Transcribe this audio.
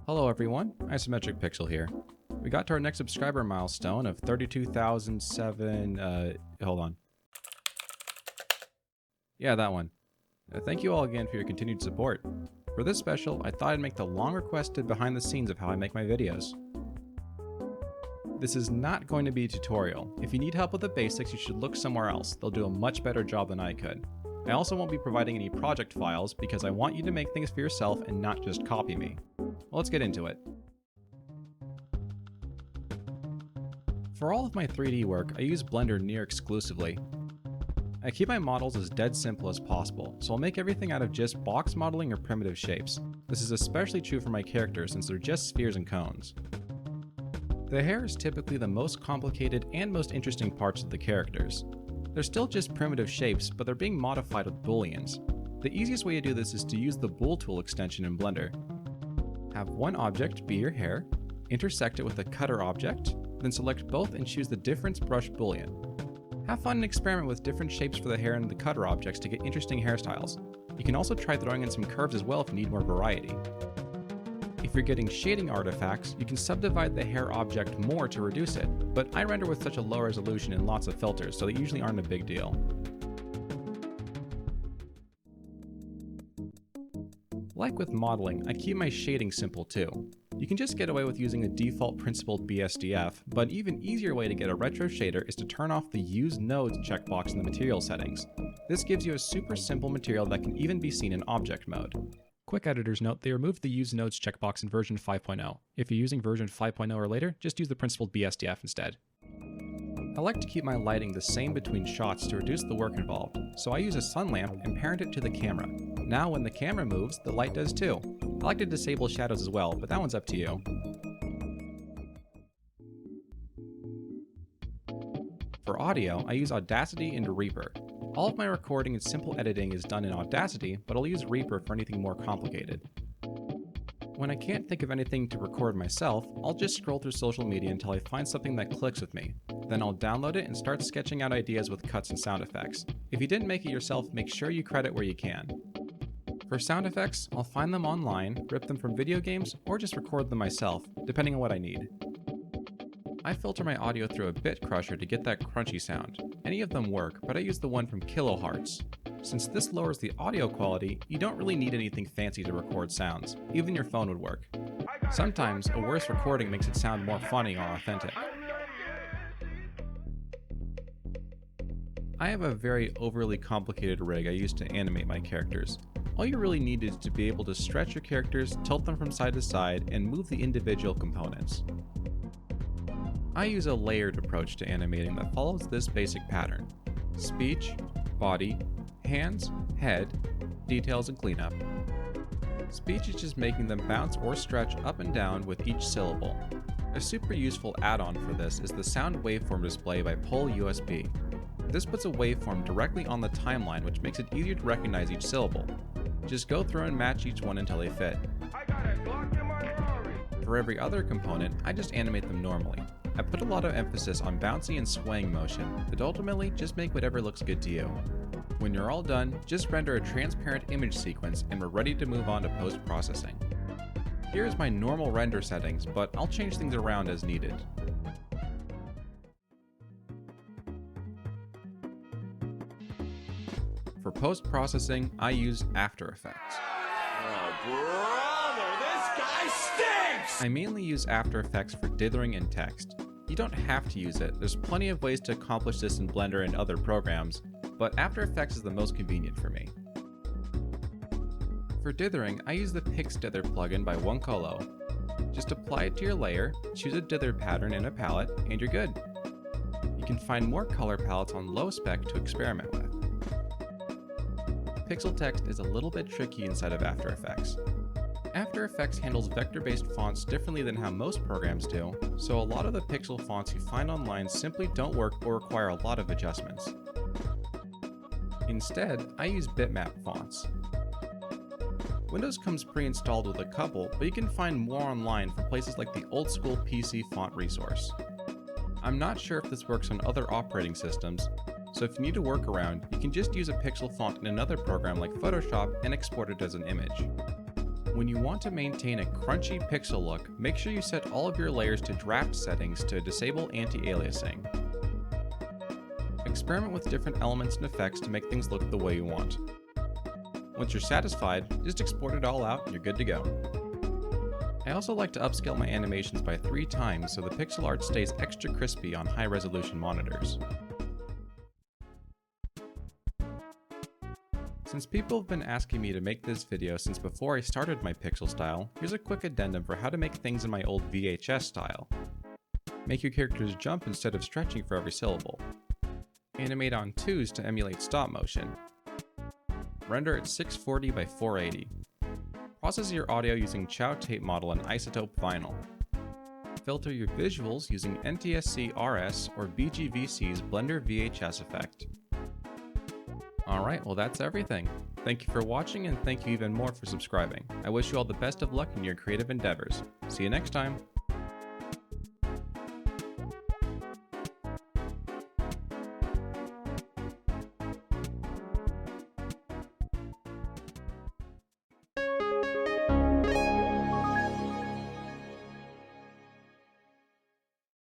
Hello everyone, Isometric Pixel here. We got to our next subscriber milestone of 32,007, hold on. Yeah, that one. Thank you all again for your continued support. For this special, I thought I'd make the long requested behind the scenes of how I make my videos. This is not going to be a tutorial. If you need help with the basics, you should look somewhere else. They'll do a much better job than I could. I also won't be providing any project files because I want you to make things for yourself and not just copy me. Well, let's get into it. For all of my 3D work, I use Blender near exclusively. I keep my models as dead simple as possible, so I'll make everything out of just box modeling or primitive shapes. This is especially true for my characters since they're just spheres and cones. The hair is typically the most complicated and most interesting parts of the characters. They're still just primitive shapes, but they're being modified with booleans. The easiest way to do this is to use the Bool tool extension in Blender. Have one object be your hair, intersect it with a cutter object, then select both and choose the difference brush boolean. Have fun and experiment with different shapes for the hair and the cutter objects to get interesting hairstyles. You can also try throwing in some curves as well if you need more variety. If you're getting shading artifacts, you can subdivide the hair object more to reduce it, but I render with such a low resolution and lots of filters, so they usually aren't a big deal. Like with modeling, I keep my shading simple too. You can just get away with using a default principled BSDF, but an even easier way to get a retro shader is to turn off the Use Nodes checkbox in the material settings. This gives you a super simple material that can even be seen in object mode. Quick editor's note, they removed the Use Nodes checkbox in version 5.0. If you're using version 5.0 or later, just use the principled BSDF instead. I like to keep my lighting the same between shots to reduce the work involved, so I use a sun lamp and parent it to the camera. Now when the camera moves, the light does too. I like to disable shadows as well, but that one's up to you. For audio, I use Audacity and Reaper. All of my recording and simple editing is done in Audacity, but I'll use Reaper for anything more complicated. When I can't think of anything to record myself, I'll just scroll through social media until I find something that clicks with me. Then I'll download it and start sketching out ideas with cuts and sound effects. If you didn't make it yourself, make sure you credit where you can. For sound effects, I'll find them online, rip them from video games, or just record them myself, depending on what I need. I filter my audio through a bit crusher to get that crunchy sound. Any of them work, but I use the one from Kilohertz. Since this lowers the audio quality, you don't really need anything fancy to record sounds. Even your phone would work. Sometimes, a worse recording makes it sound more funny or authentic. I have a very overly complicated rig I use to animate my characters. All you really need is to be able to stretch your characters, tilt them from side to side, and move the individual components. I use a layered approach to animating that follows this basic pattern: speech, body, hands, head, details, and cleanup. Speech is just making them bounce or stretch up and down with each syllable. A super useful add-on for this is the sound waveform display by Pull USB. This puts a waveform directly on the timeline, which makes it easier to recognize each syllable. Just go through and match each one until they fit. For every other component, I just animate them normally. I put a lot of emphasis on bouncy and swaying motion, but ultimately just make whatever looks good to you. When you're all done, just render a transparent image sequence and we're ready to move on to post-processing. Here's my normal render settings, but I'll change things around as needed. For post-processing, I use After Effects. Oh, brother, this guy stinks! I mainly use After Effects for dithering and text. You don't have to use it, there's plenty of ways to accomplish this in Blender and other programs, but After Effects is the most convenient for me. For dithering, I use the Pix Dither plugin by Oncolo. Just apply it to your layer, choose a dither pattern in a palette, and you're good. You can find more color palettes on low spec to experiment with. Pixel text is a little bit tricky inside of After Effects. After Effects handles vector-based fonts differently than how most programs do, so a lot of the pixel fonts you find online simply don't work or require a lot of adjustments. Instead, I use bitmap fonts. Windows comes pre-installed with a couple, but you can find more online from places like the old school PC font resource. I'm not sure if this works on other operating systems, so if you need a workaround, you can just use a pixel font in another program like Photoshop and export it as an image. When you want to maintain a crunchy pixel look, make sure you set all of your layers to draft settings to disable anti-aliasing. Experiment with different elements and effects to make things look the way you want. Once you're satisfied, just export it all out and you're good to go. I also like to upscale my animations by 3 times so the pixel art stays extra crispy on high resolution monitors. Since people have been asking me to make this video since before I started my pixel style, here's a quick addendum for how to make things in my old VHS style. Make your characters jump instead of stretching for every syllable. Animate on 2s to emulate stop motion. Render at 640 by 480. Process your audio using Chow tape model and isotope vinyl. Filter your visuals using NTSC RS or BGVC's Blender VHS effect. Alright, well that's everything. Thank you for watching and thank you even more for subscribing. I wish you all the best of luck in your creative endeavors. See you next time!